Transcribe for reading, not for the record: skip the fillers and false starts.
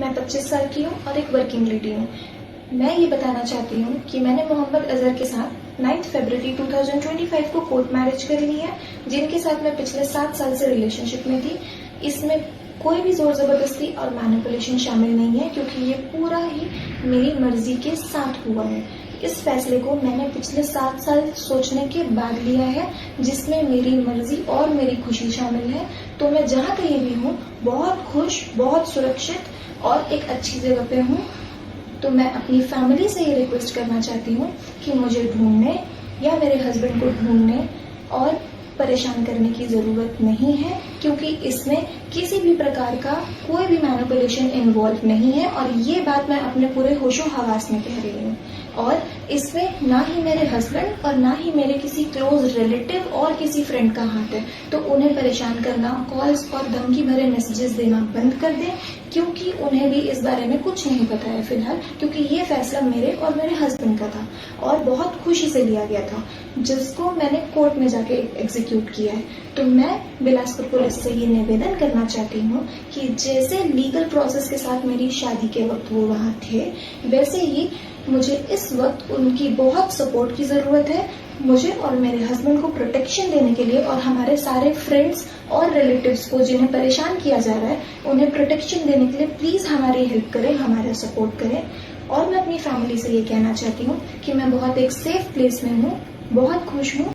मैं 25 साल की हूँ और एक वर्किंग लेडी हूँ। मैं ये बताना चाहती हूँ कि मैंने मोहम्मद अजहर के साथ 9 फरवरी 2025 को कोर्ट मैरिज कर ली है, जिनके साथ मैं पिछले 7 साल से रिलेशनशिप में थी। इसमें कोई भी जोर जबरदस्ती और मैनिपुलेशन शामिल नहीं है, क्योंकि ये पूरा ही मेरी मर्जी के साथ हुआ है। इस फैसले को मैंने पिछले 7 साल सोचने के बाद लिया है, जिसमें मेरी मर्जी और मेरी खुशी शामिल है। तो मैं जहाँ कहीं भी हूँ बहुत खुश, बहुत सुरक्षित और एक अच्छी जगह पे हूँ। तो मैं अपनी फैमिली से ये रिक्वेस्ट करना चाहती हूँ कि मुझे ढूंढने या मेरे हस्बैंड को ढूंढने और परेशान करने की ज़रूरत नहीं है, क्योंकि इसमें किसी भी प्रकार का कोई भी मैनिपुलेशन इन्वॉल्व नहीं है। और ये बात मैं अपने पूरे होशो हवास में कह रही हूँ। और इसमें ना ही मेरे हस्बैंड और ना ही मेरे किसी क्लोज रिलेटिव और किसी फ्रेंड का हाथ है। तो उन्हें परेशान करना, कॉल्स और धमकी भरे मैसेजेस देना बंद कर दें, क्योंकि उन्हें भी इस बारे में कुछ नहीं पता है फिलहाल, क्योंकि ये फैसला मेरे और मेरे हस्बैंड का था और बहुत खुशी से लिया गया था, जिसको मैंने कोर्ट में जाके एग्जीक्यूट किया है। तो मैं बिलासपुर पुलिस से ये निवेदन करना चाहती हूँ कि जैसे लीगल प्रोसेस के साथ मेरी शादी के वक्त वो वहाँ थे, वैसे ही मुझे इस वक्त उनकी बहुत सपोर्ट की ज़रूरत है। मुझे और मेरे हस्बैंड को प्रोटेक्शन देने के लिए और हमारे सारे फ्रेंड्स और रिलेटिव्स को जिन्हें परेशान किया जा रहा है, उन्हें प्रोटेक्शन देने के लिए प्लीज़ हमारी हेल्प करें, हमारा सपोर्ट करें। और मैं अपनी फैमिली से ये कहना चाहती हूँ कि मैं बहुत एक सेफ प्लेस में हूँ, बहुत खुश हूँ।